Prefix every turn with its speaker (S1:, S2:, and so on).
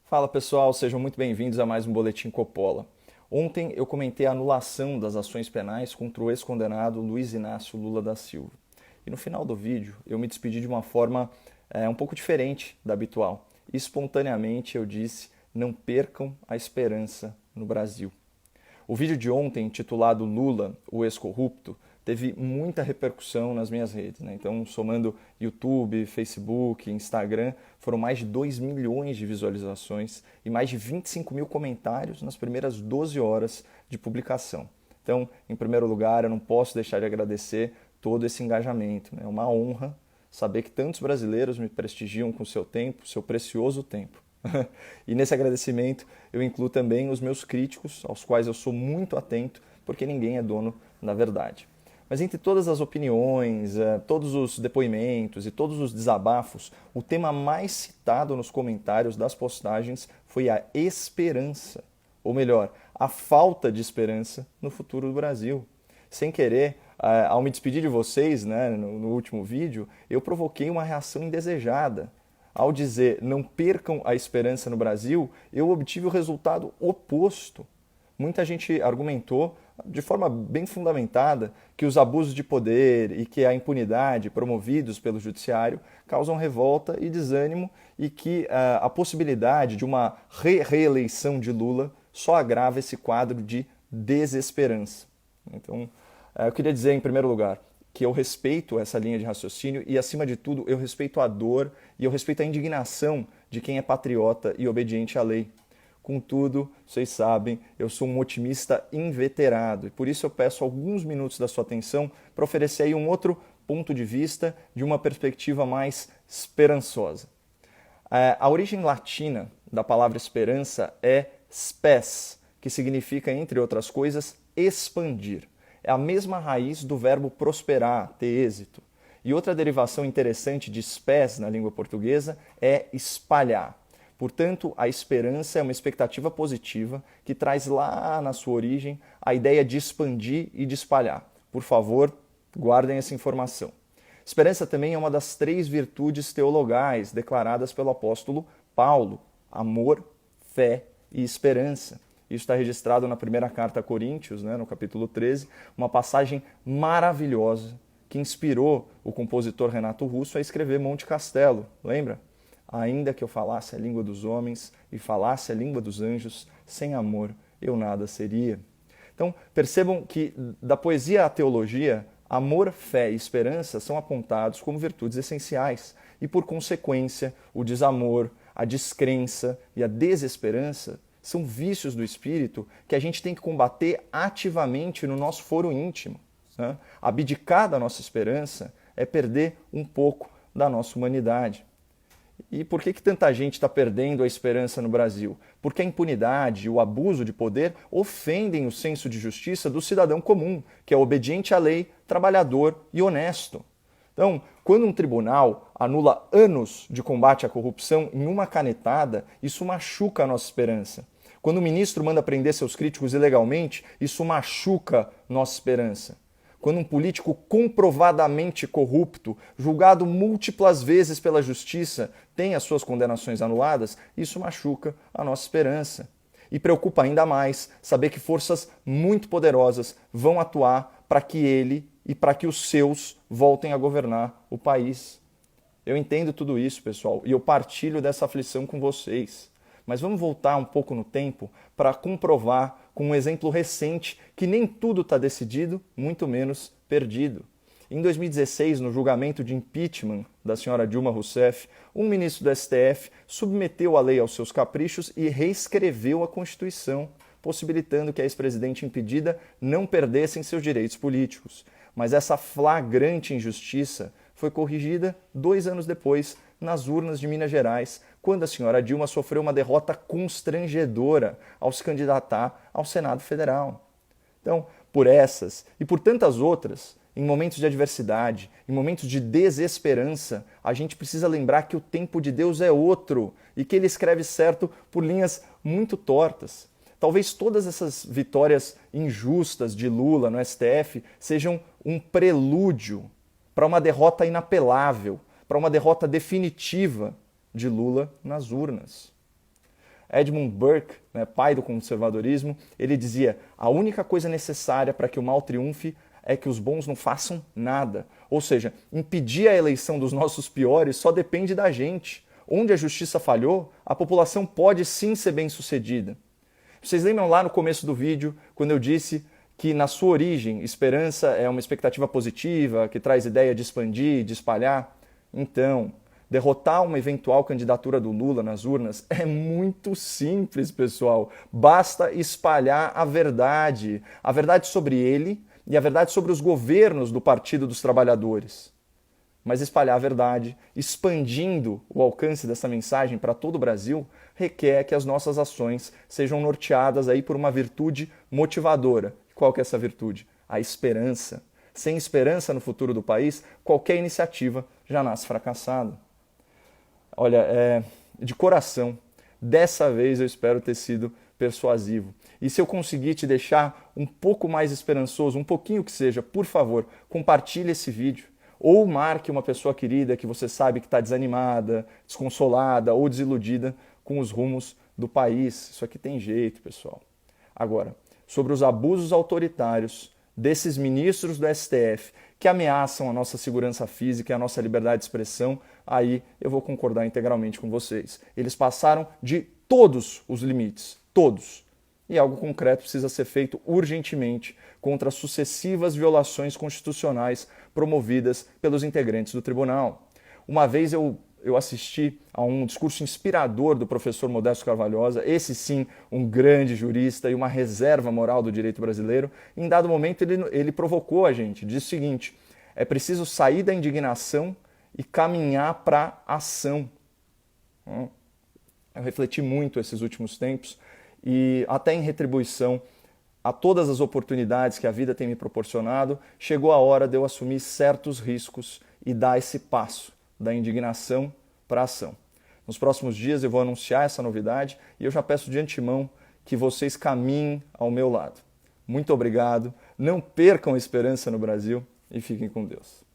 S1: Fala pessoal, sejam muito bem-vindos a mais um Boletim Coppola. Ontem eu comentei a anulação das ações penais contra o ex-condenado Luiz Inácio Lula da Silva. E no final do vídeo eu me despedi de uma forma um pouco diferente da habitual. Espontaneamente eu disse: não percam a esperança no Brasil. O vídeo de ontem, intitulado Lula, o ex-corrupto, teve muita repercussão nas minhas redes, né? Então, somando YouTube, Facebook, Instagram, foram mais de 2 milhões de visualizações e mais de 25 mil comentários nas primeiras 12 horas de publicação. Então, em primeiro lugar, eu não posso deixar de agradecer todo esse engajamento, né? É uma honra saber que tantos brasileiros me prestigiam com seu tempo, seu precioso tempo. E nesse agradecimento eu incluo também os meus críticos, aos quais eu sou muito atento, porque ninguém é dono da verdade. Mas entre todas as opiniões, todos os depoimentos e todos os desabafos, o tema mais citado nos comentários das postagens foi a esperança, ou melhor, a falta de esperança no futuro do Brasil. Sem querer, ao me despedir de vocês, né, no último vídeo, eu provoquei uma reação indesejada. Ao dizer não percam a esperança no Brasil, eu obtive o resultado oposto. Muita gente argumentou, de forma bem fundamentada, que os abusos de poder e que a impunidade promovidos pelo judiciário causam revolta e desânimo e que a possibilidade de uma reeleição de Lula só agrava esse quadro de desesperança. Então, eu queria dizer, em primeiro lugar, que eu respeito essa linha de raciocínio e, acima de tudo, eu respeito a dor e eu respeito a indignação de quem é patriota e obediente à lei. Contudo, vocês sabem, eu sou um otimista inveterado e por isso eu peço alguns minutos da sua atenção para oferecer aí um outro ponto de vista de uma perspectiva mais esperançosa. A origem latina da palavra esperança é spes, que significa, entre outras coisas, expandir. É a mesma raiz do verbo prosperar, ter êxito. E outra derivação interessante de spes na língua portuguesa é espalhar. Portanto, a esperança é uma expectativa positiva que traz lá na sua origem a ideia de expandir e de espalhar. Por favor, guardem essa informação. Esperança também é uma das 3 virtudes teologais declaradas pelo apóstolo Paulo: amor, fé e esperança. Isso está registrado na primeira carta a Coríntios, né, no capítulo 13, uma passagem maravilhosa que inspirou o compositor Renato Russo a escrever Monte Castelo. Lembra? Ainda que eu falasse a língua dos homens e falasse a língua dos anjos, sem amor eu nada seria. Então, percebam que da poesia à teologia, amor, fé e esperança são apontados como virtudes essenciais e, por consequência, o desamor, a descrença e a desesperança são vícios do espírito que a gente tem que combater ativamente no nosso foro íntimo. Né? Abdicar da nossa esperança é perder um pouco da nossa humanidade. E por que tanta gente está perdendo a esperança no Brasil? Porque a impunidade e o abuso de poder ofendem o senso de justiça do cidadão comum, que é obediente à lei, trabalhador e honesto. Então, quando um tribunal anula anos de combate à corrupção em uma canetada, isso machuca a nossa esperança. Quando o ministro manda prender seus críticos ilegalmente, isso machuca nossa esperança. Quando um político comprovadamente corrupto, julgado múltiplas vezes pela justiça, tem as suas condenações anuladas, isso machuca a nossa esperança. E preocupa ainda mais saber que forças muito poderosas vão atuar para que ele e para que os seus voltem a governar o país. Eu entendo tudo isso, pessoal, e eu partilho dessa aflição com vocês. Mas vamos voltar um pouco no tempo para comprovar com um exemplo recente que nem tudo está decidido, muito menos perdido. Em 2016, no julgamento de impeachment da senhora Dilma Rousseff, um ministro do STF submeteu a lei aos seus caprichos e reescreveu a Constituição, possibilitando que a ex-presidente impedida não perdesse seus direitos políticos. Mas essa flagrante injustiça foi corrigida 2 anos depois, nas urnas de Minas Gerais, quando a senhora Dilma sofreu uma derrota constrangedora ao se candidatar ao Senado Federal. Então, por essas e por tantas outras, em momentos de adversidade, em momentos de desesperança, a gente precisa lembrar que o tempo de Deus é outro e que ele escreve certo por linhas muito tortas. Talvez todas essas vitórias injustas de Lula no STF sejam um prelúdio para uma derrota inapelável, para uma derrota definitiva de Lula nas urnas. Edmund Burke, né, pai do conservadorismo, ele dizia: a única coisa necessária para que o mal triunfe é que os bons não façam nada. Ou seja, impedir a eleição dos nossos piores só depende da gente. Onde a justiça falhou, a população pode sim ser bem-sucedida. Vocês lembram lá no começo do vídeo, quando eu disse que na sua origem, esperança é uma expectativa positiva, que traz ideia de expandir, de espalhar? Então, derrotar uma eventual candidatura do Lula nas urnas é muito simples, pessoal. Basta espalhar a verdade sobre ele e a verdade sobre os governos do Partido dos Trabalhadores. Mas espalhar a verdade, expandindo o alcance dessa mensagem para todo o Brasil, requer que as nossas ações sejam norteadas aí por uma virtude motivadora. Qual que é essa virtude? A esperança. Sem esperança no futuro do país, qualquer iniciativa já nasce fracassada. Olha, de coração, dessa vez eu espero ter sido persuasivo. E se eu conseguir te deixar um pouco mais esperançoso, um pouquinho que seja, por favor, compartilhe esse vídeo. Ou marque uma pessoa querida que você sabe que está desanimada, desconsolada ou desiludida com os rumos do país. Isso aqui tem jeito, pessoal. Agora, sobre os abusos autoritários desses ministros do STF que ameaçam a nossa segurança física e a nossa liberdade de expressão, aí eu vou concordar integralmente com vocês. Eles passaram de todos os limites, todos. E algo concreto precisa ser feito urgentemente contra as sucessivas violações constitucionais promovidas pelos integrantes do tribunal. Uma vez eu assisti a um discurso inspirador do professor Modesto Carvalhosa, esse sim, um grande jurista e uma reserva moral do direito brasileiro. Em dado momento ele provocou a gente, disse o seguinte: é preciso sair da indignação e caminhar para a ação. Eu refleti muito esses últimos tempos e até em retribuição a todas as oportunidades que a vida tem me proporcionado, chegou a hora de eu assumir certos riscos e dar esse passo da indignação para a ação. Nos próximos dias eu vou anunciar essa novidade e eu já peço de antemão que vocês caminhem ao meu lado. Muito obrigado, não percam a esperança no Brasil e fiquem com Deus.